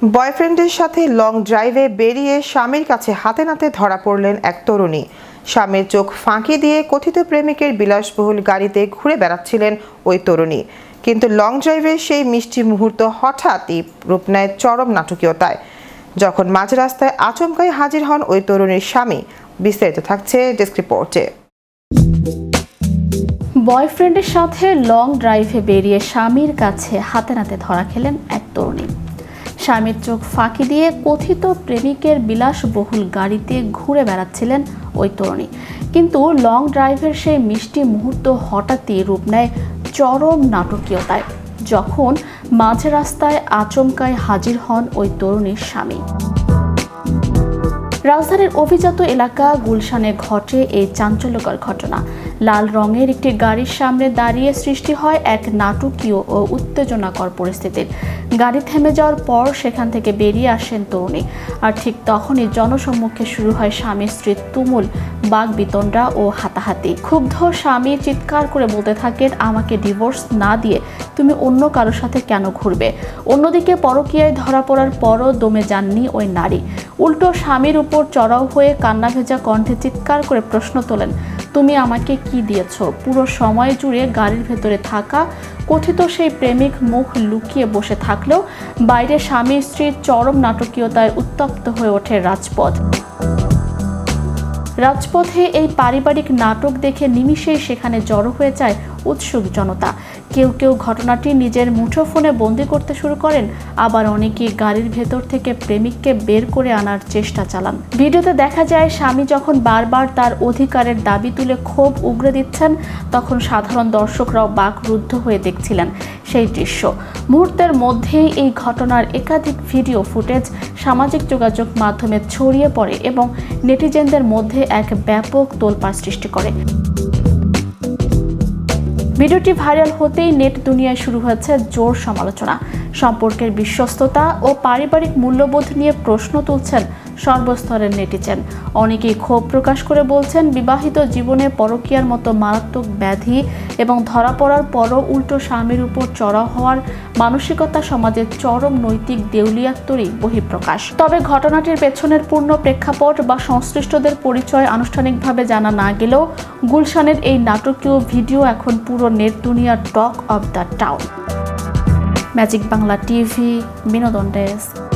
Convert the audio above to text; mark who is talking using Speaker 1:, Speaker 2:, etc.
Speaker 1: বয়ফ্রেন্ডের সাথে লং ড্রাইভে বেরিয়ে স্বামীর কাছে হাতে নাতে ধরা পড়লেন এক তরুণী। স্বামীর চোখ ফাঁকি দিয়ে কথিত প্রেমিকের বিলাসবহুল গাড়িতে ঘুরে বেড়াচ্ছিলেন ওই তরুণী। কিন্তু লং ড্রাইভের সেই মিষ্টি মুহূর্ত হঠাৎই রূপ নেয় চরম নাটকীয়তায়, যখন মাঝ রাস্তায় আচমকাই হাজির হন ওই তরুণীর স্বামী। বিস্তারিত থাকছে ডেস্ক রিপোর্টে।
Speaker 2: বয়ফ্রেন্ডের সাথে লং ড্রাইভে বেরিয়ে স্বামীর কাছে হাতে নাতে ধরা খেলেন এক তরুণী। স্বামীর চোখ ফাঁকি দিয়ে কথিত প্রেমিকের বিলাসবহুল গাড়িতে ঘুরে বেড়াচ্ছিলেন ওই তরুণী। কিন্তু লং ড্রাইভের সেই মিষ্টি মুহূর্ত হঠাৎই রূপ নেয় চরম নাটকীয়তায়, যখন মাঝ রাস্তায় আচমকায় হাজির হন ওই তরুণীর স্বামী। রাজধানীর অভিজাত এলাকা গুলশানে ঘটে এই চাঞ্চল্যকর ঘটনা। লাল রঙের একটি গাড়ির সামনে দাঁড়িয়ে সৃষ্টি হয় এক নাটকীয় ও উত্তেজনাকর পরিস্থিতির। গাড়ি থেমে যাওয়ার পর সেখান থেকে বেরিয়ে আসেন তরুণী, আর ঠিক তখনই জনসম্মুখে শুরু হয় স্বামী স্ত্রীর তুমুল বাকবিতণ্ডা ও হাতাহাতি। ক্ষুব্ধ স্বামী চিৎকার করে বলতে থাকেন, আমাকে ডিভোর্স না দিয়ে তুমি অন্য কারোর সাথে কেন ঘুরবে? অন্যদিকে পরকীয়ায় ধরা পড়ার পরও দমে যাননি ওই নারী। উল্টো স্বামীর উপর চড়াও হয়ে কান্না ভেজা কণ্ঠে চিৎকার করে প্রশ্ন তোলেন, তুমি আমাকে কি দিয়েছ? পুরো সময় জুড়ে গাড়ির ভেতরে থাকা কথিত সেই প্রেমিক মুখ লুকিয়ে বসে থাকলেও বাইরে স্বামী স্ত্রীর চরম নাটকীয়তায় উত্তপ্ত হয়ে ওঠে রাজপথ। রাজপথে এই পারিবারিক নাটক দেখে নিমিষেই সেখানে জড়ো হয়ে যায় উৎসুক জনতা। কেউ কেউ ঘটনাটি নিজের মুঠোফোনে বন্দি করতে শুরু করেন, আবার অনেকেই গাড়ির ভেতর থেকে প্রেমিককে বের করে আনার চেষ্টা চালান। ভিডিওতে দেখা যায় স্বামী যখন বারবার তার অধিকারের দাবি তুলে ক্ষোভ উগরে দিচ্ছেন, তখন সাধারণ দর্শকরাও বাকরুদ্ধ হয়ে দেখছিলেন সেই দৃশ্য। মুহূর্তের মধ্যেই এই ঘটনার একাধিক ভিডিও ফুটেজ সামাজিক যোগাযোগ মাধ্যমে ছড়িয়ে পড়ে এবং নেটিজেনদের মধ্যে এক ব্যাপক তোলপাড় সৃষ্টি করে। ভিডিওটি ভাইরাল হতেই নেট দুনিয়ায় শুরু হয়েছে জোর সমালোচনা। সম্পর্কের বিশ্বস্ততা ও পারিবারিক মূল্যবোধ নিয়ে প্রশ্ন তুলছেন সর্বস্তরের নেটিজেন। অনেকেই ক্ষোভ প্রকাশ করে বলছেন, বিবাহিত জীবনে পরকীয়ার মতো মারাত্মক ব্যাধি এবং ধরা পড়ার পরও উল্টো স্বামীর উপর চড়াও হওয়ার মানসিকতা সমাজের চরম নৈতিক দেউলিয়াত্বরই বহিঃপ্রকাশ। তবে ঘটনাটির পেছনের পূর্ণ প্রেক্ষাপট বা সংশ্লিষ্টদের পরিচয় আনুষ্ঠানিকভাবে জানা না গেলেও গুলশানের এই নাটকীয় ভিডিও এখন পুরো নেট দুনিয়ার talk of the town. Magic Bangla TV, বিনোদন ডেস্ক।